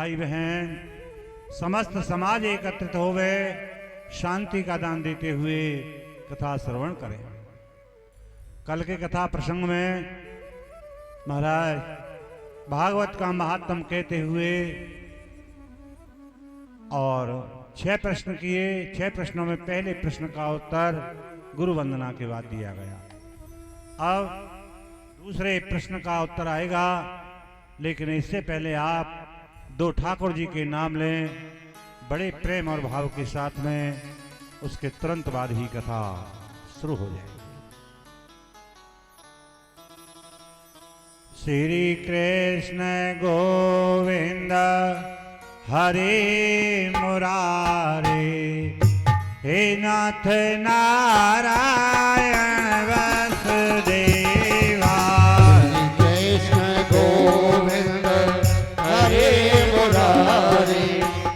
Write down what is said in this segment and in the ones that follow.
भाई बहन समस्त समाज एकत्रित होवे, शांति का दान देते हुए कथा श्रवण करें। कल के कथा प्रसंग में महाराज भागवत का महात्म कहते हुए और 6 प्रश्न किए। 6 प्रश्नों में पहले प्रश्न का उत्तर गुरु वंदना के बाद दिया गया। अब दूसरे प्रश्न का उत्तर आएगा, लेकिन इससे पहले आप 2 ठाकुर जी के नाम लें बड़े प्रेम और भाव के साथ में। उसके तुरंत बाद ही कथा शुरू हो जाएगी। श्री कृष्ण गोविंद हरे मुरारे, हे नाथ नारायण वसुदेवा। कृष्ण गोविंद हरे मुरारे,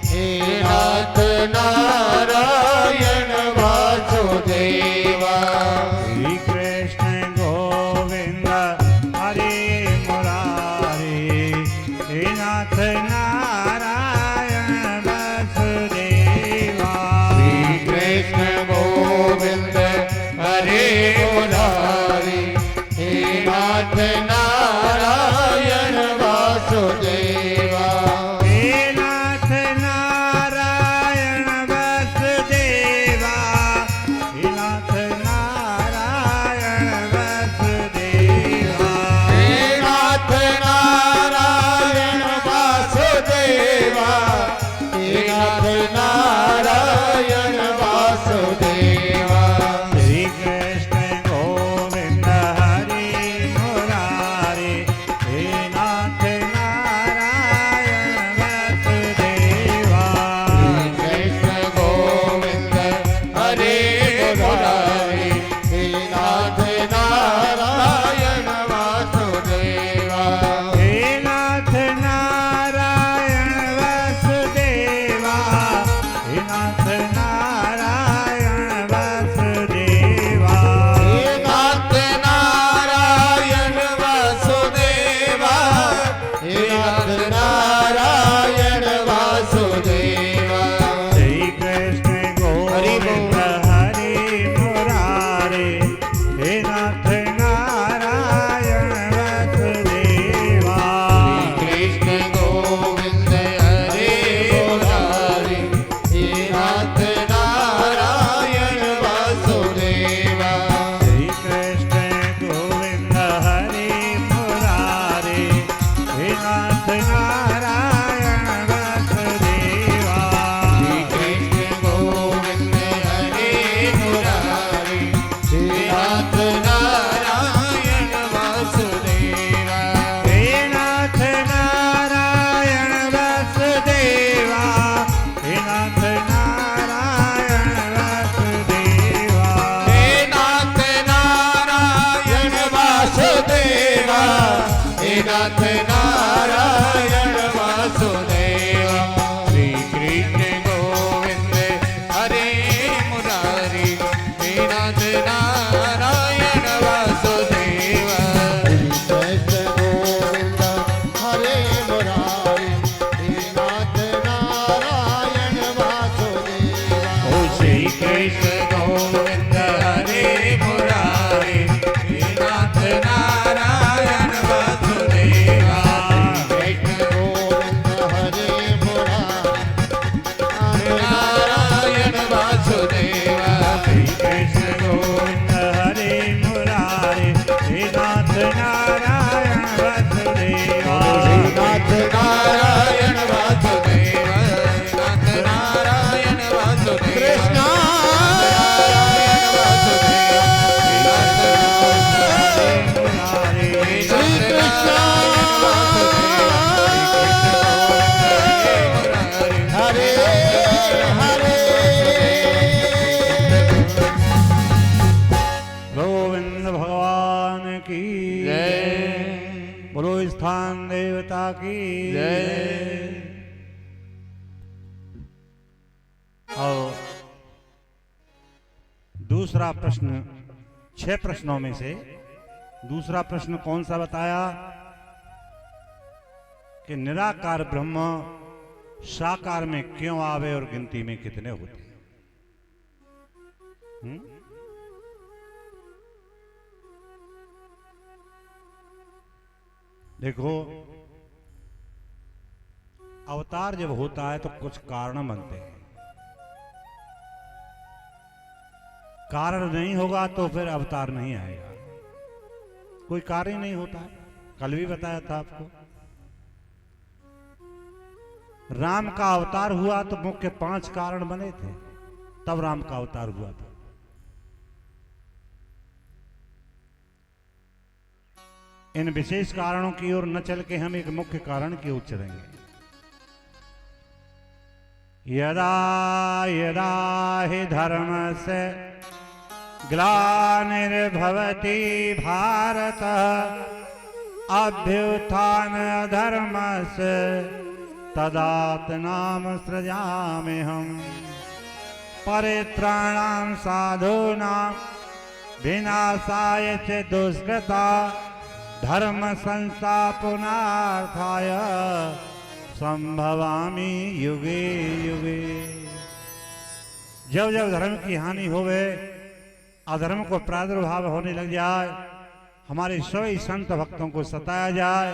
हे नाथ नारायण वासुदेवा। श्री कृष्ण गोविंद हरे मुरारे, हे नाथ नारायण वसुदेवा। श्री कृष्ण गोविंद हरे मुरारे, हे नाथ नारायण वासुदेवा। हे नाथ नारायण वसुदेवा, हे नाथ नारायण वसुदेवा। हे नाथ नारायण वासुदेवा, हे नाथ नारायण वासुदेवा। श्री कृष्ण गोविंद हरे मुरारे, हे नाथ नारायण वसुदेवा। कृष्ण गोविंद हरे मुरारे, हे नाथ नारायण वासुदेवा। हे नाथ नारायण वसुदेवा, हे नाथ नारायण वसुदेवा। हे नाथ नारायण वासुदेवा, हे नाथ नारायण वासुदेवा। श्री कृष्ण गोविंद हरे मुरारे, हे नाथ नारायण वसुदेवा। कृष्ण गोविंद हरे मुरारे, हे नाथ नारायण वासुदेवा। श्री कृष्ण गोविंद हरे मुरारे, हे नाथ नारायण वसुदेवा। कृष्ण गोविंद हरे मुरारे, हे नाथ नारायण वासुदेवा। हे नाथ नारायण वसुदेवा, हे नाथ नारायण वसुदेवा। हे नाथ नारायण वासुदेवा, हे नाथ नारायण वासुदेवा। श्री कृष्ण गोविंद हरे मुरारी, हे नाथ नारायण वासुदेवा। कृष्ण गोविंद हरे मुरारी, हे नाथ नारायण वासुदेवा। ओ श्री कृष्ण गोविंद हरे मुरारे, हे नाथ नारायण वसुदेवा। कृष्ण गोविंद हरे मुरारी, नारायण वासुदेवा। श्री कृष्ण गोविंद हरे मुरारे, हे नाथ नारायण वसुदेवा। नाथ नारायण वासुदेवा, नाथ नारायण वासुदेवा। कृष्ण नारायण वासुदेवा, मुरारे, श्री कृष्ण हरे हरे। गोविंद भगवान की जय। बोलो स्थान देवता की जय। और दूसरा प्रश्न 6 प्रश्नों में से दूसरा प्रश्न कौन सा बताया कि निराकार ब्रह्म साकार में क्यों आवे और गिनती में कितने होते हैं? देखो, अवतार जब होता है तो कुछ कारण बनते हैं। कारण नहीं होगा तो फिर अवतार नहीं आएगा। कोई कार्य नहीं होता है। कल भी बताया था आपको, राम का अवतार हुआ तो मुख्य 5 कारण बने थे, तब राम का अवतार हुआ था। इन विशेष कारणों की ओर न चल के हम एक मुख्य कारण की ओर चलेंगे। यदा यदा हि धर्मस्य ग्लानिर्भवति भारत अभ्युत्थान अधर्मस्य तदात्मनां सृजाम्यहम् परित्राणां साधूनां विनाशाय च दुष्कृता धर्म संस्थापनार्थाय संभवामि युगे युगे। जब जब धर्म की हानि होवे, अधर्म को प्रादुर्भाव होने लग जाए, हमारे सभी संत भक्तों को सताया जाए,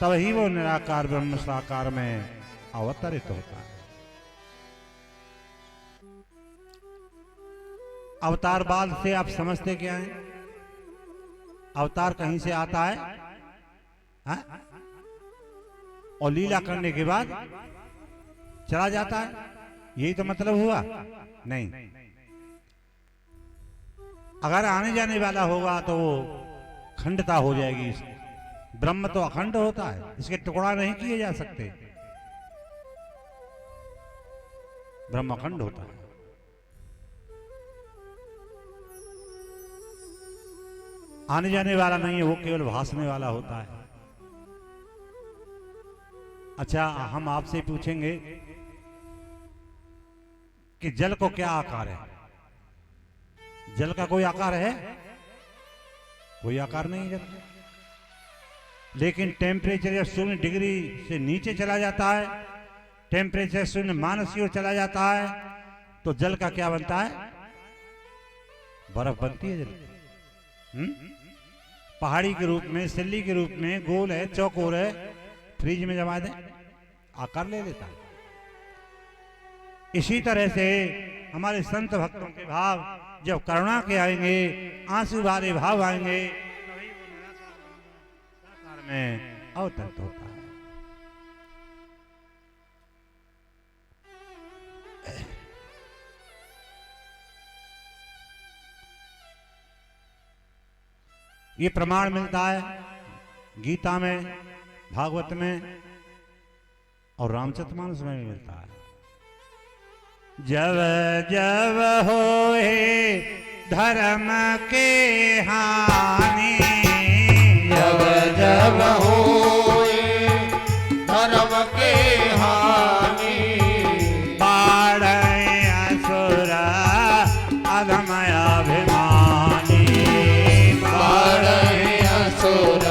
तब ही वो निराकार ब्रह्म साकार में अवतरित होता है। अवतारवाद से आप समझते क्या हैं? अवतार कहीं से आता है हा? और लीला करने के बाद चला जाता है, यही तो मतलब हुआ? नहीं, अगर आने जाने वाला होगा तो वो खंडता हो जाएगी। ब्रह्म तो अखंड होता है, इसके टुकड़ा नहीं किए जा सकते। ब्रह्म अखंड होता है। आने जाने वाला नहीं है, वो केवल भासने वाला होता है। अच्छा, हम आपसे पूछेंगे कि जल को क्या आकार है? जल का कोई आकार है? कोई आकार नहीं जल। लेकिन टेम्परेचर जब 0 डिग्री से नीचे चला जाता है, टेम्परेचर 0 माइनस की ओर चला जाता है, तो जल का क्या बनता है? बर्फ बनती है जल। पहाड़ी के रूप में, सिल्ली के रूप में, गोल है, चौकोर है, फ्रिज में जमा दे आकार ले लेता है। इसी तरह से हमारे संत भक्तों के भाव जब करुणा के आएंगे, आंसू वाले भाव आएंगे, तभी वो निराकार में अवतरित होता है। ये प्रमाण मिलता है गीता में, भागवत में और रामचरितमानस में भी मिलता है। जब जब होए धर्म के हानि, जब जब होए धर्म के हानि, बाढ़े असुर अधम अभिमानी, बाढ़े असुर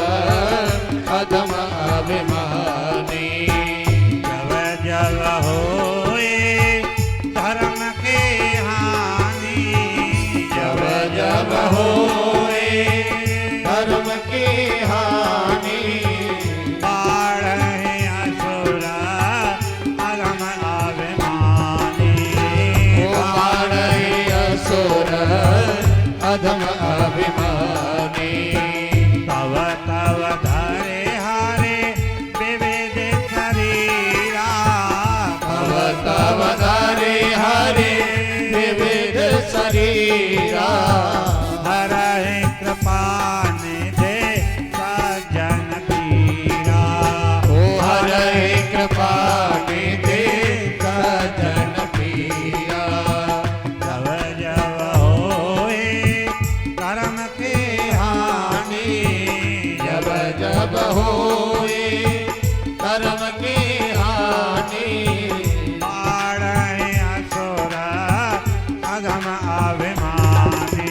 अधम अभिमानी। जब जब होए धर्म के हानि, जब जब होए धर्म की हानि, बाढ़े असुर अधम अभिमानी, बाढ़े असुर अधम अभिमानी। तव तव धरे हरे विविध शरीरा, तव तव धरे हरे विविध शरीरा, हरहि कृपा निधे सज्जन पीरा, ओ हरे कृपा निधे सज्जन पीरा। जब जब होए कर्म के हानि, जब जब होए कर्म की हानि, बाढ़े असुर अधम अभिमानी,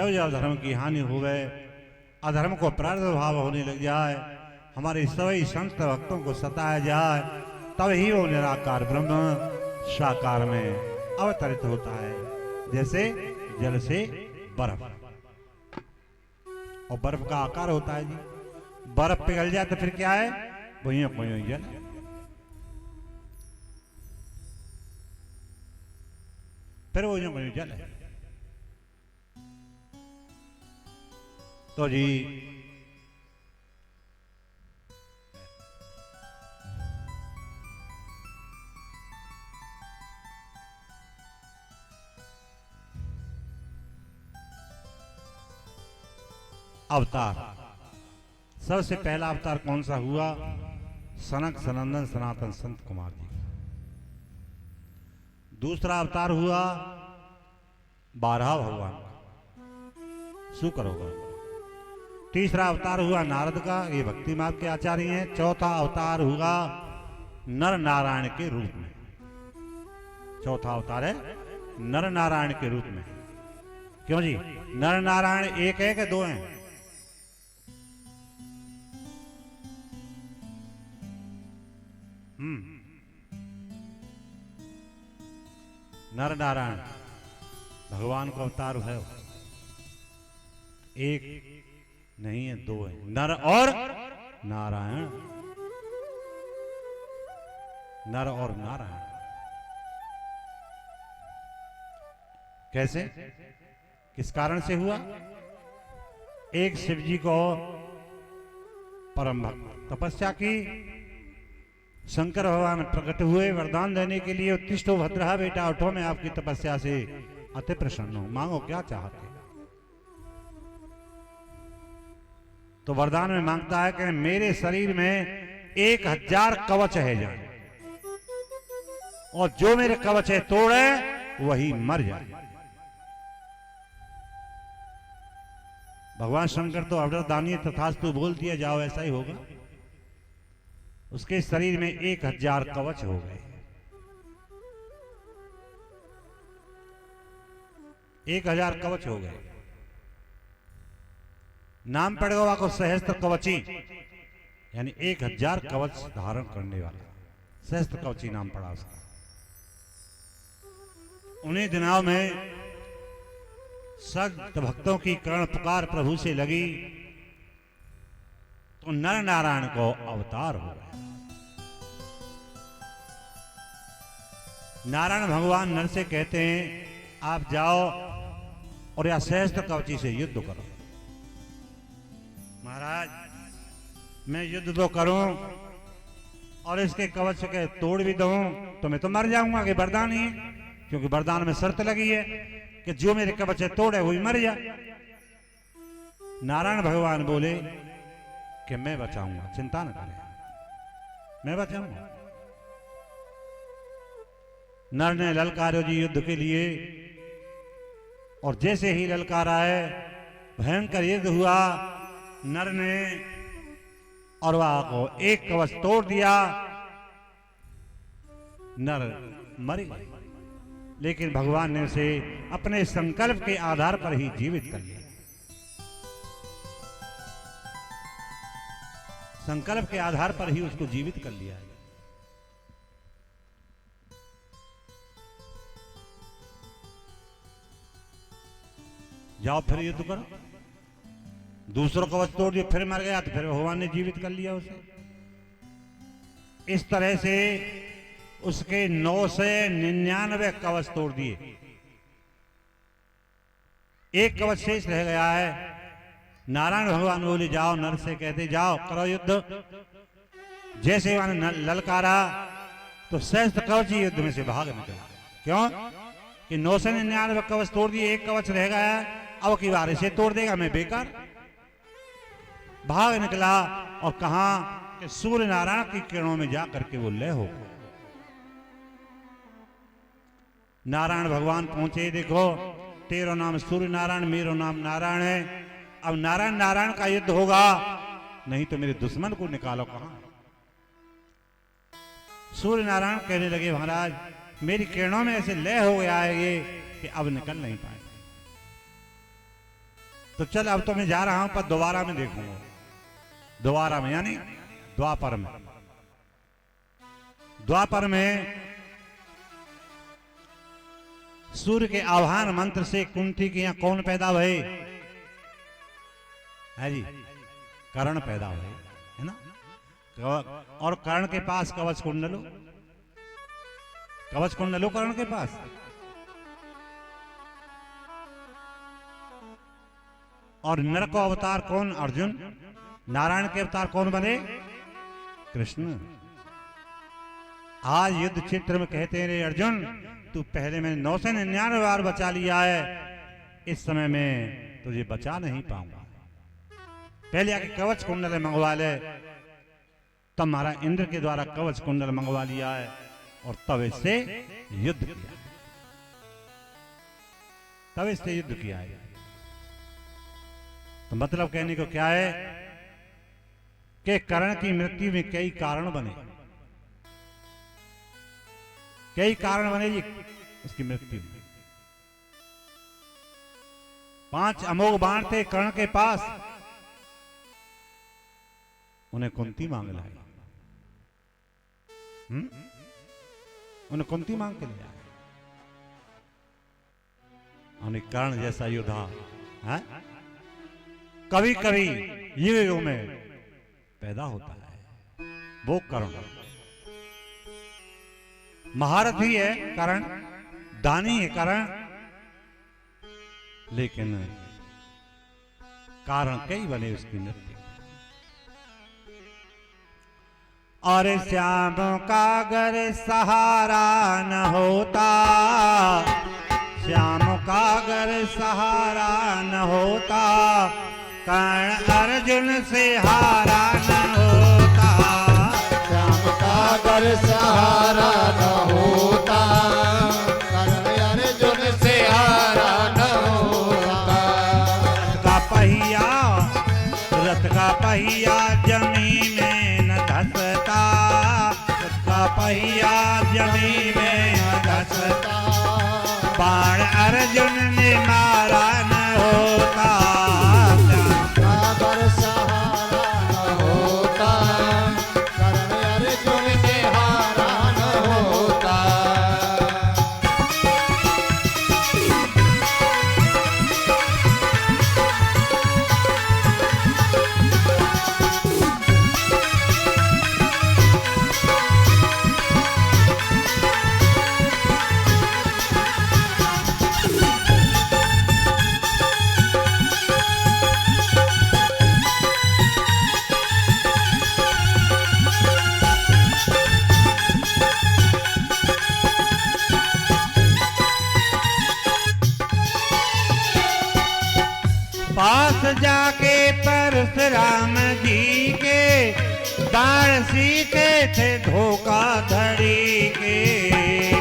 जब जब धर्म की हानि हो गए, अधर्म को प्रादुर्भाव होने लग जाए, हमारे सभी संत भक्तों को सताया जाए, तब ही वो निराकार ब्रह्म साकार में अवतरित होता है। जैसे जल से बर्फ, और बर्फ का आकार होता है जी, बर्फ पिघल जाए तो फिर क्या है, वहीं जल। फिर वो जल है। तो जी अवतार, सबसे पहला अवतार कौन सा हुआ? सनक सनंदन सनातन संत कुमार जी। दूसरा अवतार हुआ बारह भगवान, शुक्र होगा। तीसरा अवतार हुआ नारद का, ये भक्ति मार्ग के आचार्य हैं। चौथा अवतार हुआ नर नारायण के रूप में। चौथा अवतार है नर नारायण के रूप में। क्यों जी, नर नारायण एक है कि दो हैं? नर नारायण भगवान का अवतार है, एक नहीं है, दो है, नर और नारायण। नर और नारायण कैसे, किस कारण से हुआ? एक शिव जी को परम भक्त तपस्या की, शंकर भगवान प्रकट हुए वरदान देने के लिए, उत्तिष्ठो भद्रः बेटा उठो, मैं आपकी तपस्या से अति प्रसन्न हूं, मांगो क्या चाहते। तो वरदान में मांगता है कि मेरे शरीर में 1000 कवच है जाए, और जो मेरे कवच है तोड़े वही मर जाए। भगवान शंकर तो अवरदानी तथास्तु बोल दिया, जाओ ऐसा ही होगा। उसके शरीर में 1000 कवच हो गए। 1000 कवच हो गए। नाम पड़ेगा को सहस्त्र कवची, यानी 1000 कवच धारण करने वाला, सहस्त्र कवची नाम पड़ा उसका। उन्हीं दिनों में संत भक्तों की कर्ण पुकार प्रभु से लगी, तो नर नारायण को अवतार हो गया। नारायण भगवान नर से कहते हैं, आप जाओ और या सहस्त्र कवची से युद्ध करो। महाराज मैं युद्ध तो करूं और इसके कवच के तोड़ भी दूं तो मैं तो मर जाऊंगा, कि वरदान ही, क्योंकि वरदान में शर्त लगी है कि जो मेरे कवच तोड़े वही मर जाए। नारायण भगवान बोले कि मैं बचाऊंगा, चिंता न करें, मैं बचाऊंगा। नर ने ललकारो जी युद्ध के लिए, और जैसे ही ललकारा है भयंकर युद्ध हुआ। नर ने अरवा को एक कवच तोड़ दिया, नर मर गए, लेकिन भगवान ने उसे अपने संकल्प के आधार पर ही जीवित कर लिया। संकल्प के आधार पर ही उसको जीवित कर लिया। जाओ फिर युद्ध करो, दूसरों कवच तोड़ दिया, फिर मर गया तो फिर भगवान ने जीवित कर लिया उसे। इस तरह से उसके 999 कवच तोड़ दिए, एक कवच शेष रह गया है। नारायण भगवान बोले जाओ, नर से कहते जाओ करो युद्ध। जैसे मैंने ललकारा तो सहस्त्र कवच ही युद्ध में से भाग निकला। क्यों कि 999 कवच तोड़ दिए, एक कवच रह गया, अब की बार इसे तोड़ देगा मैं बेकार। भाग निकला और कहा कि सूर्य नारायण की किरणों में जाकर के वो लय हो गया। नारायण भगवान पहुंचे, देखो तेरो नाम सूर्य नारायण, मेरो नाम नारायण है। अब नारायण नारायण का युद्ध होगा, नहीं तो मेरे दुश्मन को निकालो कहां। सूर्य नारायण कहने लगे महाराज मेरी किरणों में ऐसे लय हो गया है ये कि अब निकल नहीं पाए। तो चल अब तो मैं जा रहा हूं, पर दोबारा में देखूंगा, दोबारा में यानी द्वापर में। द्वापर में सूर्य के आह्वान मंत्र से कुंती के यहां कौन पैदा भये है जी? कर्ण पैदा हुए, है ना? और कर्ण के पास कवच कुंडलो, कवच कुंडलो कर्ण के पास। और नर को अवतार कौन? अर्जुन। नारायण के अवतार कौन बने? कृष्ण। आज युद्ध क्षेत्र में कहते हैं रे अर्जुन, तू पहले मैंने 999 बार बचा लिया है, इस समय में तुझे बचा नहीं पाऊंगा। पहले आके कवच कुंडल मंगवा ले, तब महाराज इंद्र के द्वारा कवच कुंडल मंगवा लिया है और तब इससे युद्ध किया, तब इससे युद्ध किया है। तो मतलब कहने को क्या है कि कर्ण की मृत्यु में कई कारण बने, कई कारण बने जी उसकी मृत्यु में। 5 अमोघ बाण थे कर्ण के पास, उन्हें कुंती मांग लाई, उन्हें कुंती मांग के लिया। उन्हें कर्ण जैसा योद्धा है कभी कभी युगों में पैदा होता है, वो कर्ण। महारथी है कर्ण, दानी है कर्ण, लेकिन कारण कई बने उसकी मृत्यु। और श्याम का अगर सहारा न होता, श्याम का अगर सहारा न होता, कर्ण अर्जुन से हारा न होता। श्याम का अगर सहारा न होता, कर्ण अर्जुन से हारा न होता। रथ का पहिया जमीन में न धसता, रथ का पहिया जमीन में न धसता, बाण अर्जुन ने मारा न होता। अगर सहारा न होता, कर्ण अर्जुन ने हारा न होता। पास जाके परशुराम जी के दार सीखे थे धोखाधड़ी के।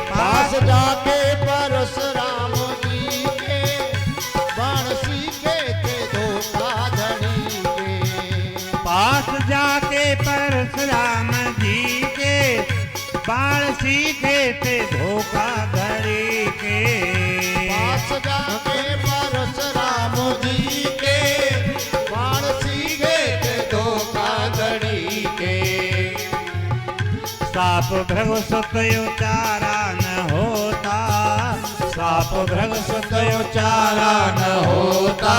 पास जाके परशुराम जी के बाण सीखे थे धोखाधड़ी के। पास जाके परशुराम जी के बाण सीखे थे धोखाधड़ी के। पास जाके परशुराम जी के बाण सीखे थे धोखाधड़ी के। साप भृग सुत उचारा न होता, साप भृग सुत उचारा न होता,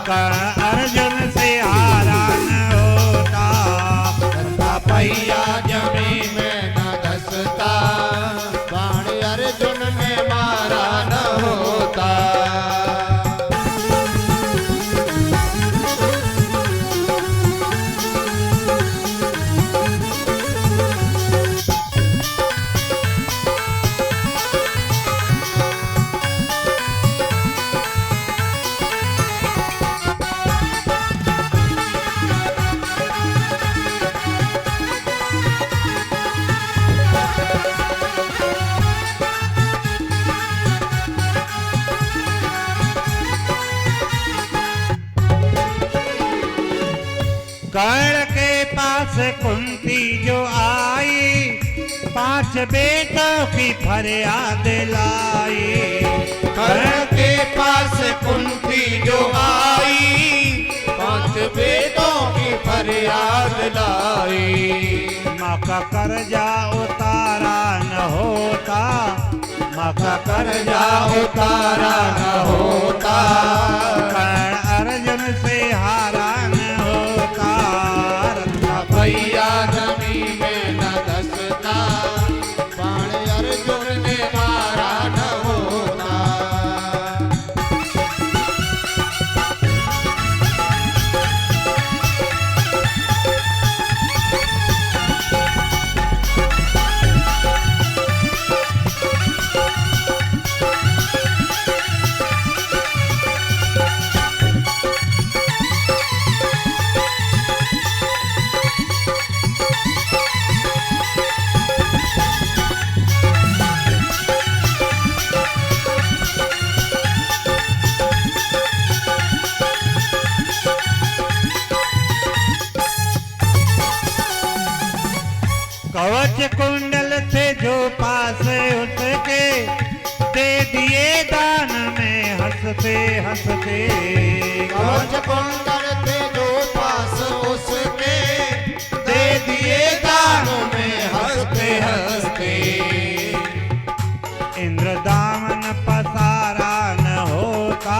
कर्ण अर्जुन से हारा न होता। रथ का पहिया जमीन में न धसता, बाण अर्जुन ने मारा न होता। कर्ण के पास कुंती जो आई, 5 बेटों की फरियाद लाई। कर्ण के पास कुंती जो आई, लाई। माँ का कर्जा उतारा न होता, माँ का कर्जा उतारा न होता, कर्ण अर्जुन से हारा न होता। भैया जमी में न धसता, बाण अर्जुन ने मारा न होता। कवच कुंडल थे जो पास उसके, दे दिए दान में हंसते हंसते। कवच कुंडल थे जो पास उसके, दे दिए दान में हंसते हंसते। इंद्र दामन पसारा न होता,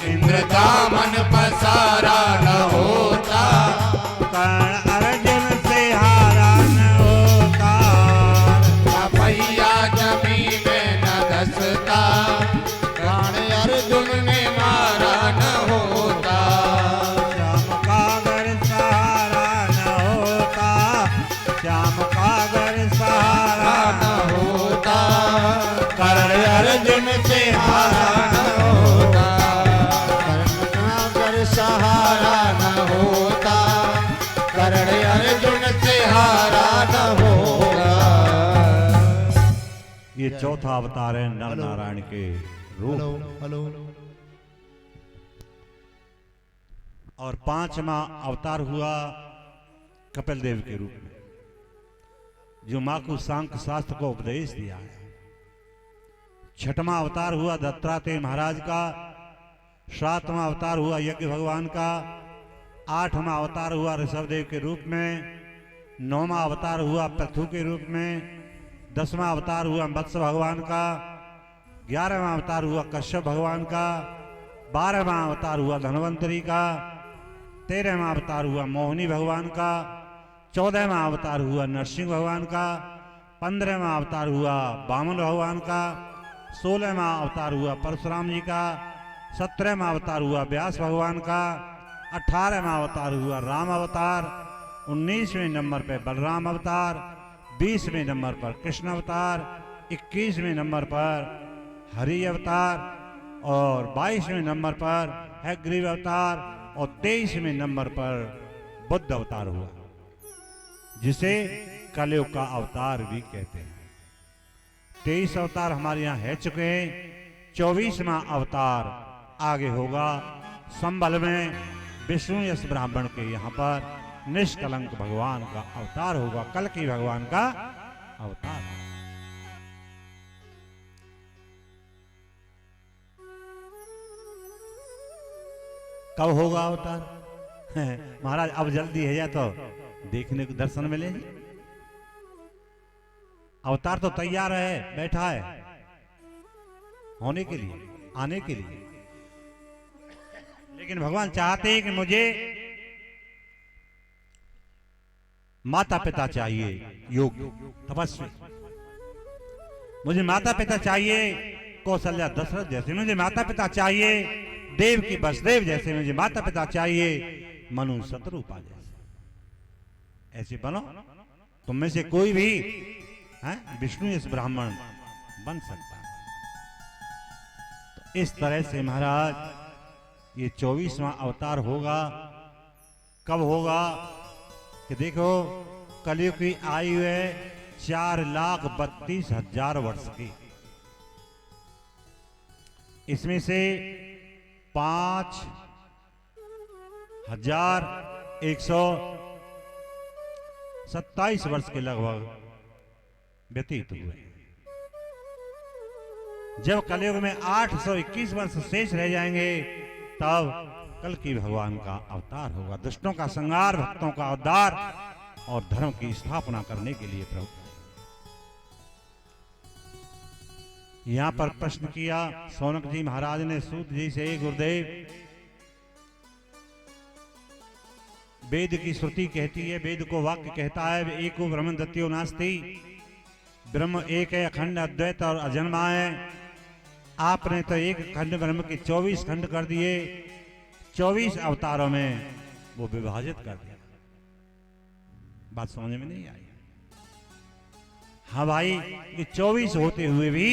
इंद्र दामन पसारा न होता, कर्ण अर्जुन से हारा न होता। भैया जमी में न धसता, बाण अर्जुन ने मारा न होता। श्याम का घर सहारा न होता, श्याम का घर सहारा न होता, कर्ण अर्जुन से हारा न होता। कर्ण सहारा न होता, कर्ण अर्जुन से हारा न होगा। ये चौथा अवतार है नर नारायण के रूप। हेलो और पांचवा अवतार हुआ कपिल देव के रूप में, जो मां को सांख्य शास्त्र को उपदेश दिया है। छठवां अवतार हुआ दत्तात्रेय महाराज का, सातवां अवतार हुआ यज्ञ भगवान का, आठवां अवतार हुआ ऋषभदेव के रूप में, नौवां अवतार हुआ पृथु के रूप में, 10वां अवतार हुआ मत्स्य भगवान का, 11वां अवतार हुआ कश्यप भगवान का, 12वां अवतार हुआ धनवंतरी का, 13वां अवतार हुआ मोहिनी भगवान का, 14वां अवतार हुआ नरसिंह भगवान का, 15वां अवतार हुआ वामन भगवान का, 16वां अवतार हुआ परशुराम जी का, 17वां अवतार हुआ व्यास भगवान का, 18वां अवतार हुआ राम अवतार, 19वें नंबर पर बलराम अवतार, 20वें नंबर पर कृष्ण अवतार, 21वें नंबर पर हरि अवतार, और 22वें नंबर पर हयग्रीव अवतार, और 23वें नंबर पर बुद्ध अवतार हुआ, जिसे कलयुग का अवतार भी कहते हैं। 23 अवतार हमारे यहाँ है चुके हैं। 24वां अवतार आगे होगा संभल में विष्णु यश ब्राह्मण के यहाँ पर निष्कलंक भगवान का अवतार होगा, कल्कि भगवान का अवतार। कब होगा अवतार? महाराज अब जल्दी है या तो देखने को दर्शन मिले। अवतार तो तैयार है, बैठा है होने के लिए, आने के लिए, लेकिन भगवान चाहते हैं कि मुझे माता पिता चाहिए योग्य तपस्वी, मुझे माता पिता चाहिए कौशल्या दशरथ जैसे, मुझे माता पिता चाहिए देव की वसुदेव जैसे, मुझे माता पिता चाहिए मनु शतरूपा जैसे। ऐसे बनो, तुम में से कोई भी विष्णु इस ब्राह्मण बन सकता है। तो इस तरह से महाराज ये 24वां अवतार होगा। कब होगा कि देखो कलयुग की आयु है 4,32,000 वर्ष की। इसमें से 5,127 वर्ष के लगभग व्यतीत हुए। जब कलयुग में 821 वर्ष शेष रह जाएंगे, तब कल की भगवान का अवतार होगा, दुष्टों का संहार, भक्तों का उद्धार और धर्म की स्थापना करने के लिए प्रभु। यहां पर प्रश्न किया सौनक जी महाराज ने सूत जी से, गुरुदेव वेद की श्रुति कहती है, वेद को वाक्य कहता है, एको ब्रह्म द्वितीयो नास्ति, ब्रह्म एक है, अखंड अद्वैत और अजन्मा है। आपने तो एक खंड ब्रह्म के 24 खंड कर दिए, 24 अवतारों में वो विभाजित कर दिया। बात समझ में नहीं आई? हाँ भाई, ये 24 होते हुए भी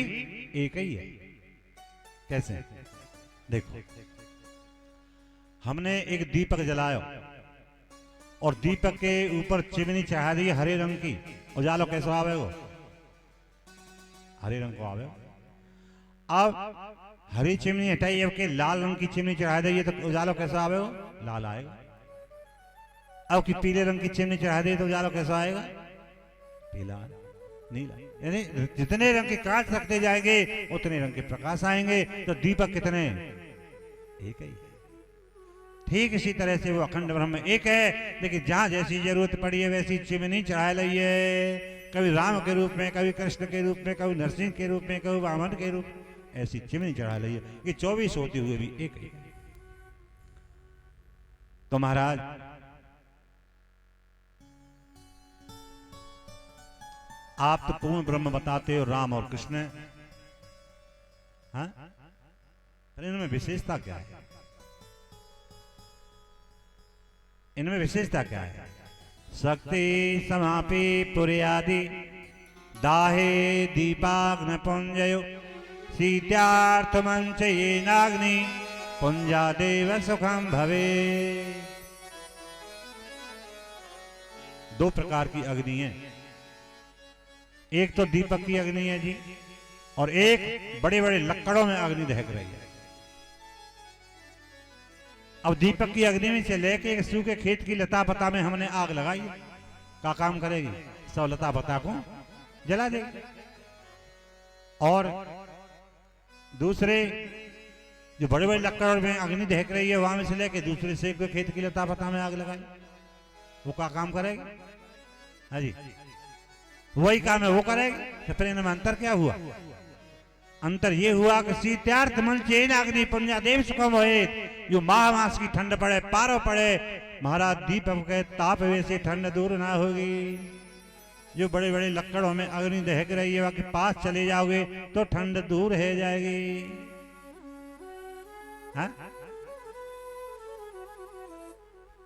एक ही है। कैसे? देखो, हमने एक दीपक जलाया और दीपक के ऊपर चिमनी चढ़ा दी हरे रंग की, उजालो कैसे आवे वो? हरे रंग को आवे। अब हरी चिमनी हटाई, अब के लाल रंग की चिमनी चढ़ा दी तो उजालो कैसा आवे वो? लाल आएगा। अब की पीले रंग की चिमनी चढ़ा दी तो उजालो कैसा आएगा? पीला, नीला। यानी जितने रंग के कांच रखते जाएंगे उतने रंग के प्रकाश आएंगे। तो दीपक कितने? एक ही। ठीक इसी तरह से वो अखंड ब्रह्म एक है, लेकिन जहां जैसी जरूरत पड़ी है वैसी चिमनी चढ़ा ली है। कभी राम के रूप में, कभी कृष्ण के रूप में, कभी नरसिंह के रूप में, कभी वामन के रूप में, ऐसी चिमनी चढ़ा ली है। ये 24 होते हुए भी एक ही। तो महाराज आप तो पूर्ण ब्रह्म बताते हो, राम और कृष्ण, हाँ? इनमें विशेषता क्या है? इनमें विशेषता क्या है? शक्ति समापि पुर्यादि दाहे दीपाग्न पुंजयो सीत्यार्थ मंच ये नाग्नि पुंजादेव सुखम भवे। दो प्रकार की अग्नि है, एक तो दीपक की अग्नि है जी, और एक बड़े बड़े लकड़ों में अग्नि दहक रही है। अब दीपक की अग्नि में से लेके एक सूखे खेत की लता पता में हमने आग लगाई, क्या काम करेगी? सब लता पता को जला देगी। और दूसरे जो बड़े बड़े लकड़ में अग्नि दहक रही है, वहां में से लेके दूसरे से खेत की लता पता में आग लगाई, वो क्या काम करेगी? हाँ जी, वही काम है वो करेगी। तो फिर इनमें अंतर क्या हुआ? अंतर ये हुआ कि सीत्यार्थ मंच अग्नि पुंजा देव सुखम होए। जो माह मास की ठंड पड़े, पारो पड़े, महाराज दीपक के ताप वैसे ठंड दूर ना होगी। जो बड़े बड़े लकड़ों में अग्नि दहक रही है, वहां के पास चले जाओगे तो ठंड दूर हो जाएगी। हाँ?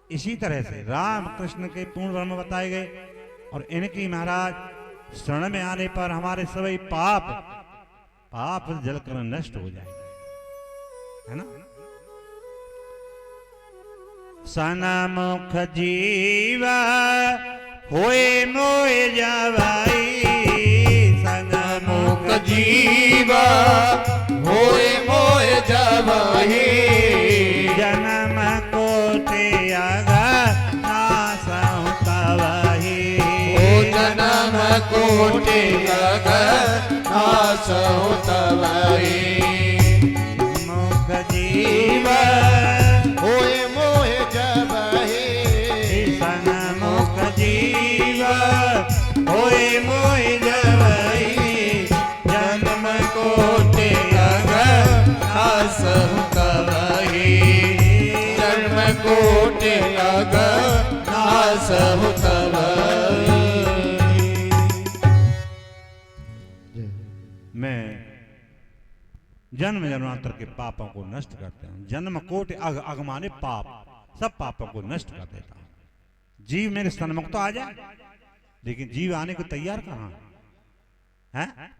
इसी तरह से राम कृष्ण के पूर्ण ब्रह्म बताए गए, और इनकी महाराज शरण में आने पर हमारे सभी पाप जलकर नष्ट हो जाएंगे, है ना? सनमुख जीवा होए मोए जवाई, सनमुख जीवा होए मोए जवाई। जन्म कोटि अगा नासहु तवाही। ओ जन्म कोटि अगा नासहु तवाही। मुख जीवा होए मोए जवाही। सनमुख जीवा होए मोए जवाई। जन्म कोटि अगा नासहु तवाही। जन्म कोटि अगा नासहु तवाही। मैं जन्म जन्मांतर के पापों को नष्ट करते हूं। जन्म कोटि अग माने पाप, सब पापों को नष्ट कर देता हूं। जीव मेरे सन्मुख तो आ जाए, लेकिन जीव आने को तैयार कहां है?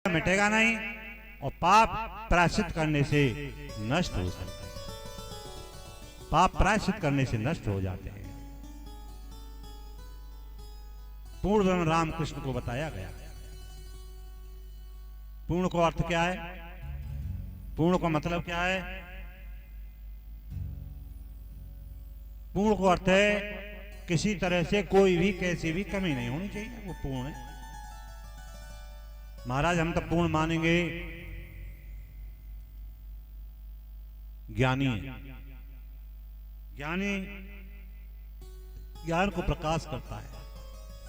मिटेगा नहीं, और पाप प्रायश्चित करने से नष्ट हो सकता है। पाप प्रायश्चित करने से नष्ट हो जाते हैं। पूर्ण ब्रह्म रामकृष्ण को बताया गया। पूर्ण को अर्थ क्या है? पूर्ण का मतलब क्या है? पूर्ण को अर्थ है किसी तरह से कोई भी कैसी भी कमी नहीं होनी चाहिए, वो पूर्ण है। महाराज हम तो पूर्ण मानेंगे ज्ञानी है। ज्ञानी ज्ञान को प्रकाश करता है,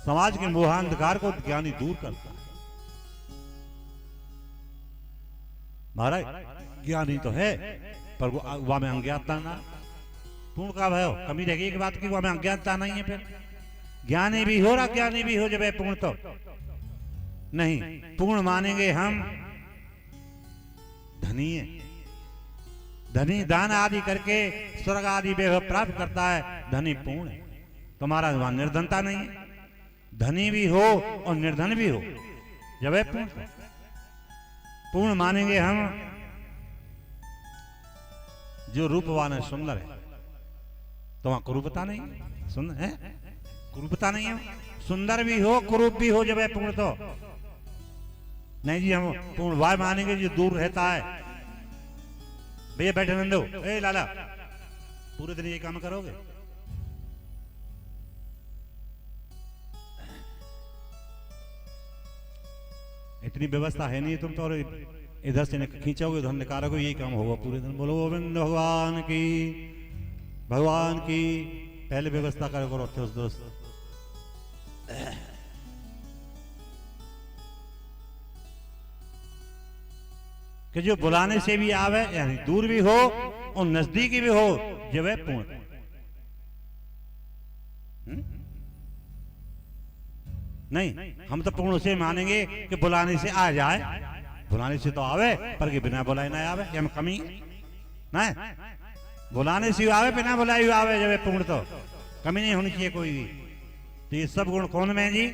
समाज के मोहांधकार को ज्ञानी दूर करता है। महाराज ज्ञानी तो है पर वो में अज्ञानता ना। पूर्ण का भय हो कमी रहेगी एक बात की, वो में अज्ञानता नहीं है। फिर ज्ञानी भी हो, ज्ञानी भी हो जब है पूर्ण तो नहीं। पूर्ण मानेंगे हम धनी है। धनी दान आदि करके स्वर्ग आदि वैभव प्राप्त करता है, धनी पूर्ण है। तुम्हारा वहां निर्धनता नहीं है। धनी भी हो और निर्धन भी हो जब है पूर्ण। पूर्ण मानेंगे हम जो रूपवान है, सुंदर है। तो वहां कुरूपता नहीं है, सुंदर है, कुरूपता नहीं है। सुंदर भी हो कुरूप भी हो जब है पूर्ण तो नहीं जी। हम पूर्ण वाय मानेंगे जो दूर रहता है। भैया बैठे नंदो, ए लाला पूरे दिन ये काम करोगे? इतनी व्यवस्था है नहीं, तुम तो और इधर से खींचोगे उधर निकालोगे, यही काम होगा पूरे दिन। बोलो गोविंद भगवान की, भगवान की। पहले व्यवस्था करो दोस्त। कि जो बुलाने से भी आवे, यानी दूर भी हो और नजदीकी भी हो, जब है पूर्ण। नहीं, हम तो पूर्ण से मानेंगे कि बुलाने से आ जाए। बुलाने से तो आवे पर कि बिना बुलाए ना आवे, हम कमी नहीं। बुलाने से आवे बिना बुलाए आवे जब है पूर्ण तो कमी नहीं होनी चाहिए कोई भी। तो ये सब गुण कौन में जी?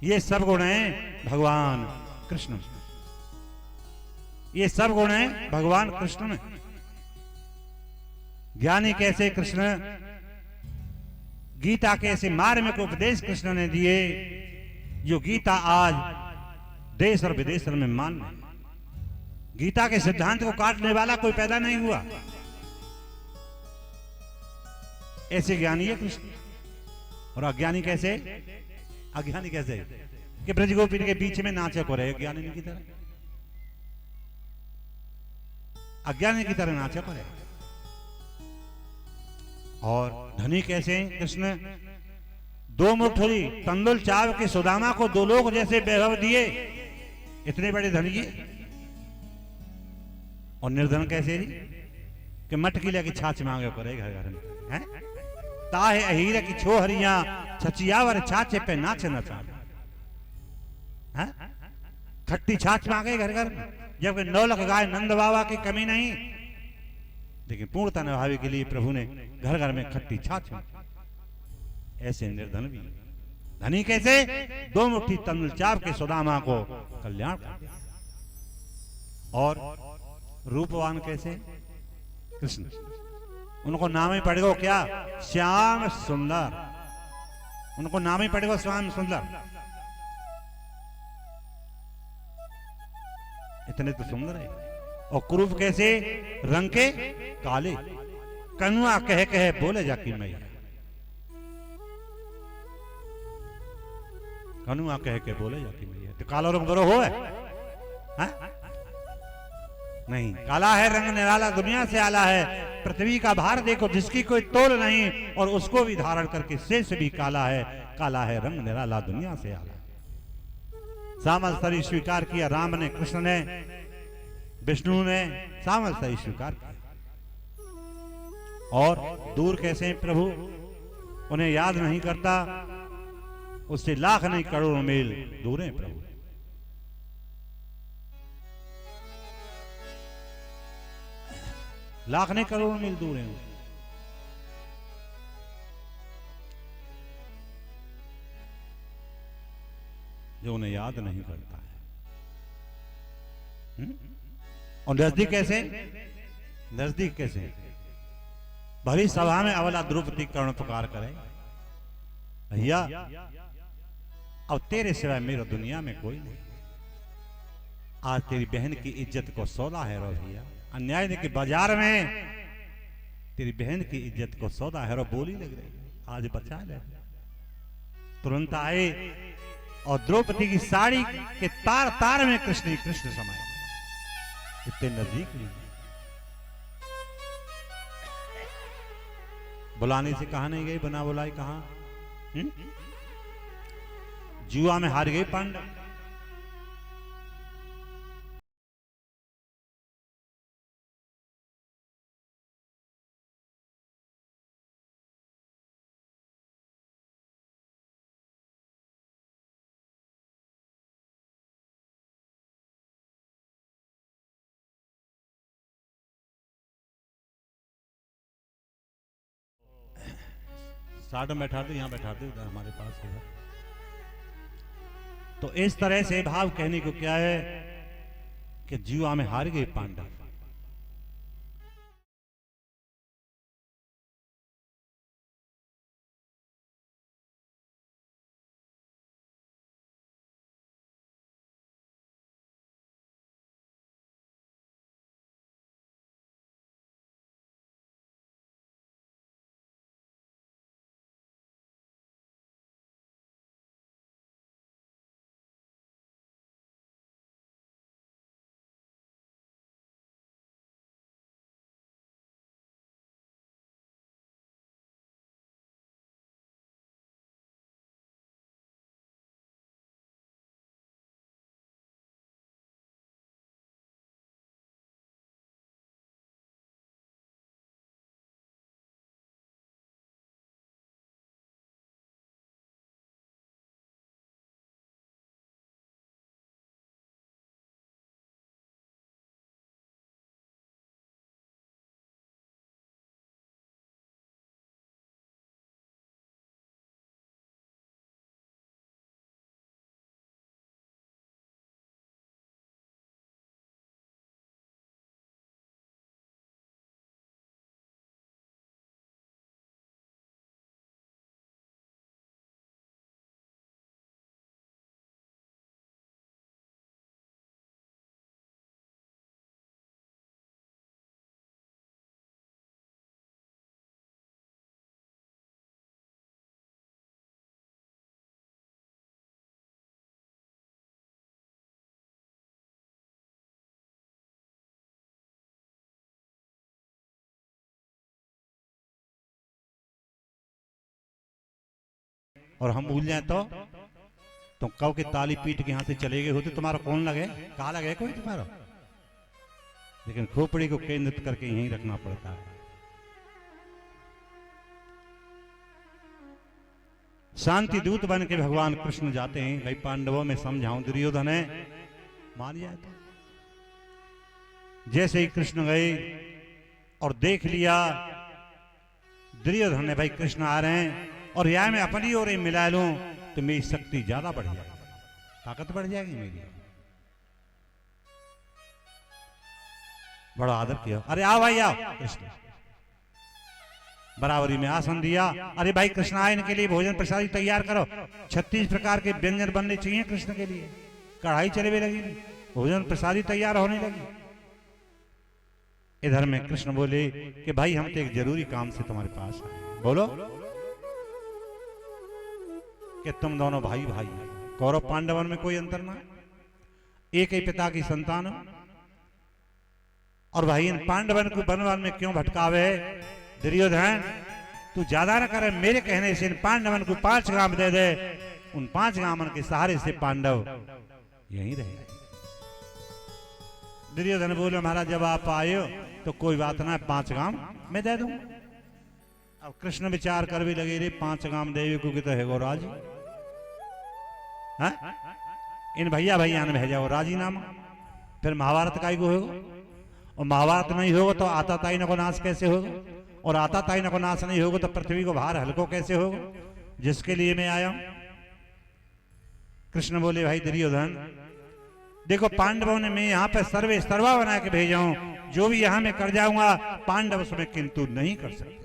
ये सब गुण हैं भगवान कृष्ण। ये सब गुण हैं भगवान कृष्ण में। ज्ञानी कैसे? कृष्ण। गीता के ऐसे मार्मिक उपदेश कृष्ण ने दिए जो गीता आज देश और विदेश में मान है। गीता के सिद्धांत को काटने वाला कोई पैदा नहीं हुआ। ऐसे ज्ञानी है कृष्ण। और अज्ञानी कैसे? अज्ञानी कैसे कि ब्रज गोपी के बीच में नाचे को रहे, ज्ञानी की तरह, अज्ञानी की तरह नाचे को रहे। और धनी कैसे? कृष्ण। दो मुट्ठी तंदुल चाव के सुदामा को दो लोग जैसे वैभव दिए, इतने बड़े धनी जी। और निर्धन कैसे जी? कि मटकी लगी छाछ मांगे करे घर घर में हैं? ताहे अहीर की छोहरियां छचियावर छाछे पे नाचे नचा, खट्टी छाछ मांगे घर घर में, जबकि 9 लाख गाय नंद बाबा की कमी नहीं। लेकिन पूर्णता निभावे के लिए प्रभु ने घर घर में खट्टी छाछ। ऐसे निर्धन भी। धनी कैसे? 2 मुट्ठी तंदुल चाव के सुदामा को कल्याण कर दिया। और रूपवान कैसे? कृष्ण। उनको नाम ही पड़ेगा क्या? श्याम सुंदर। उनको नाम ही पड़ेगा श्याम सुंदर। इतने तो सुंदर है। और कुरूप कैसे? रंग के काले, कनुआ कह कह बोले जाकी मैया। कनुआ कह के बोले जाकी मैया। तो काला रंग बरो हो है? नहीं, काला है रंग निराला, दुनिया से आला है। पृथ्वी का भार देखो जिसकी कोई तोल नहीं, और उसको भी धारण करके शेष भी काला है। काला है रंग निराला, दुनिया से आला। सामल शरीर स्वीकार किया राम ने, कृष्ण ने, विष्णु ने सामल शरीर स्वीकार किया। और दूर कैसे प्रभु? उन्हें याद नहीं करता, उससे लाख नहीं करोड़ों मील दूर है प्रभु। लाख नहीं करोड़ों मील दूर है। जो उन्हें याद नहीं करता है। और नजदीक कैसे? नजदीक कैसे? भरी सभा में अवला द्रौपदी कर्ण पुकार करे, भैया अब तेरे सिवाय मेरा दुनिया में कोई नहीं। आज तेरी बहन की इज्जत को सौदा है रो भैया। अन्याय ने कि बाजार में तेरी बहन की इज्जत को सौदा है रो बोली लग रही, आज बचा ले। तुरंत आए और द्रौपदी की साड़ी के तार तार में कृष्ण ही कृष्ण समाये, इतने नजदीक नहीं। बुलाने से कहा नहीं गई, बना बुलाई कहा। जुआ में हार गई पांडव। साइड में बैठा दो, यहां बैठा दो, हमारे पास है। तो इस तरह से भाव कहने को क्या है कि जुआ में हार गए पांडव। और हम भूल जाए तो तुम कब के ताली पीट के यहां से चले गए होते, तुम्हारा कौन लगे, कहा लगे कोई तुम्हारा। लेकिन खोपड़ी को केंद्रित करके यहीं रखना पड़ता है। शांति दूत बन के भगवान कृष्ण जाते हैं, भाई पांडवों में समझाऊं, दुर्योधन है मान जाए तो। जैसे ही कृष्ण गए और देख लिया दुर्योधन ने, भाई कृष्ण आ रहे हैं और यह मैं अपनी ओर ही मिला लूं तो मेरी शक्ति ज्यादा बढ़ जाएगी, ताकत बढ़ जाएगी मेरी। बड़ा आदर किया, अरे आओ भाई आओ। कृष्ण बराबरी में आसन दिया। अरे भाई कृष्ण आए, इनके लिए भोजन प्रसादी तैयार करो। 36 प्रकार के व्यंजन बनने चाहिए कृष्ण के लिए। कढ़ाई चलने लगी, भोजन प्रसादी तैयार होने लगी। इधर में कृष्ण बोले कि भाई हम तो एक जरूरी काम से तुम्हारे पास आए। बोलो। कि तुम दोनों भाई भाई, कौरव पांडवन में कोई अंतर ना, एक ही पिता की संतान। और भाई इन पांडवन को बनवन में क्यों भटकावे? दुर्योधन तू ज्यादा न करे, मेरे कहने से इन पांडवन को 5 गांव दे दे। उन 5 गांवन के सहारे से पांडव यहीं रहे। दुर्योधन बोले महाराज जब आप आए हो तो कोई बात ना, 5 गांव मैं दे दूं। अब कृष्ण विचार कर भी लगे रे, 5 गांव देवी को तो है गौराज, इन भैया भैया ने भेजा वो राजीनामा। फिर महाभारत का ही को होगा, और महाभारत नहीं होगा तो आता ताई न को नाश कैसे होगा, और आता ताई न को नाश नहीं होगा तो पृथ्वी को भार हल्को कैसे होगा, जिसके लिए मैं आया हूं। कृष्ण बोले भाई दुर्योधन देखो पांडवों ने मैं यहाँ पे सर्वे सर्वा बना के भेजा हूं, जो भी यहां मैं कर जाऊंगा पांडव उसमें किंतु नहीं कर सकते।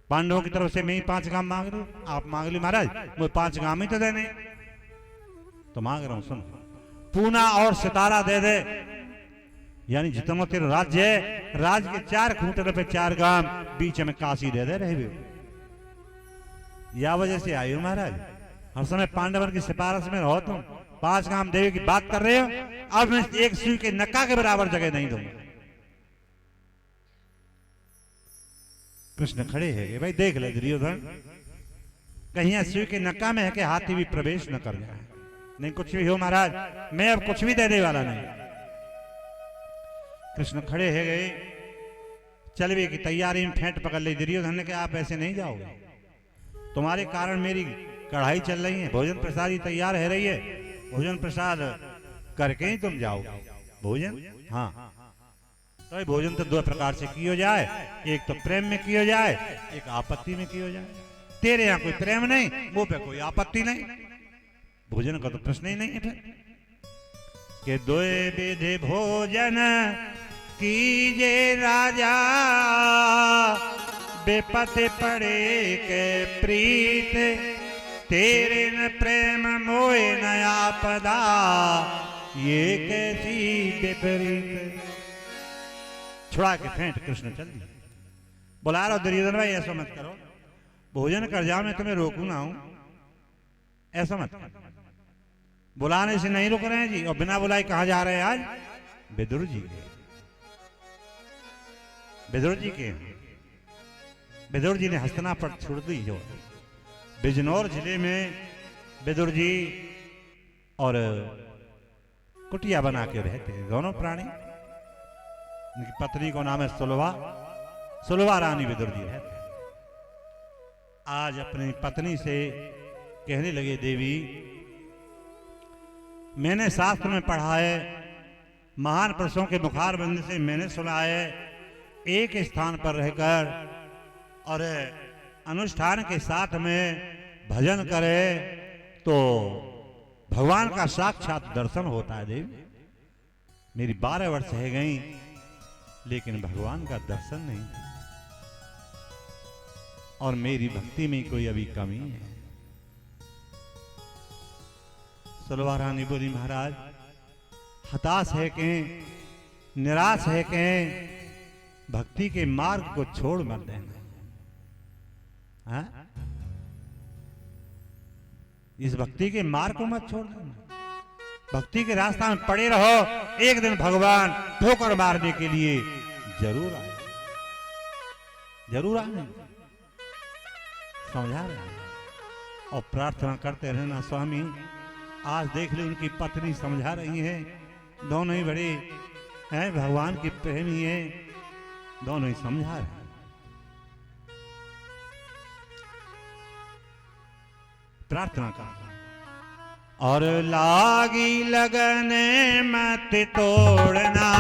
पांडवों की तरफ से मैं ही 5 काम मांग रहा हूं, आप मांग ली महाराज, वो 5 काम ही तो देने, तो मांग रहा हूं सुन, पूना और सितारा दे दे, यानी जितना तेरा राज्य है, राज्य के 4 खूंटे पे 4 गांव, बीच में काशी दे दे रहे, या वजह से आयु महाराज, हर समय पांडवर की सिफारिश में रहो तुम, 5 काम देवे की बात कर रहे हो, अब मैं एक सुई के नक्का के बराबर जगह नहीं दूंगा। कृष्ण खड़े है भाई, देख ले दुर्योधन, कहीं सुई के नक्का में है कि हाथी भी प्रवेश न कर जाए, नहीं कुछ भी हो महाराज, मैं अब कुछ भी देने वाला नहीं। कृष्ण खड़े है गए, चलवे की तैयारी में फेंट पकड़ ली। दुर्योधन ने कहा आप ऐसे नहीं जाओगे, तुम्हारे कारण मेरी कढ़ाई चल रही है, भोजन प्रसाद ही तैयार है रही है, भोजन प्रसाद करके ही तुम जाओगे। भोजन, हाँ, तो ये भोजन तो 2 प्रकार से किया जाए, एक तो प्रेम में किया जाए, एक आपत्ति में किया जाए। तेरे यहाँ कोई प्रेम नहीं, वो पे कोई आपत्ति नहीं, भोजन का तो प्रश्न ही नहीं है फिर। के 2 विधि भोजन कीजे राजा, बेपते पड़े के प्रीत, तेरे न प्रेम मोए न आपदा, ये कैसी विपरीत। छुड़ा के फेंट कृष्ण चल दिए। बुला रहा दुर्योधन भाई ऐसा मत करो, भोजन कर जाओ, मैं तुम्हें रोकू ना हूं, ऐसा मत करो। बुलाने से नहीं रुक रहे हैं जी, और बिना बुलाए कहां जा रहे हैं आज? विदुर जी के, विदुर जी के, विदुर जी ने हस्तिनापुर छोड़ दी। जो बिजनौर जिले में विदुर जी और कुटिया बना के रहते हैं दोनों प्राणी, उनकी पत्नी को नाम है सुलभा, सुलभा रानी विदुर जी रहते हैं। आज अपनी पत्नी से कहने लगे, देवी मैंने शास्त्र में पढ़ा है, महान पुरुषों के मुखार बंद से मैंने सुना है, एक स्थान पर रहकर और अनुष्ठान के साथ में भजन करे तो भगवान का साक्षात दर्शन होता है। देवी मेरी 12 वर्ष है गई, लेकिन भगवान का दर्शन नहीं, और मेरी भक्ति में कोई अभी कमी है। सुलभा रानी बोली, महाराज हताश है के, निराश है के, भक्ति के मार्ग को छोड़ मत देना, हाँ? इस भक्ति के मार्ग को मत छोड़ देना, भक्ति के रास्ता में पड़े रहो, एक दिन भगवान ठोकर मारने के लिए जरूर आए, जरूर आए, समझा रहे हैं। और प्रार्थना करते रहना, स्वामी आज देख ले उनकी पत्नी समझा रही है, दोनों ही बड़े हैं भगवान की प्रेमी है, दोनों ही समझा रहे हैं। प्रार्थना का और लागी लगन मत तोड़ना,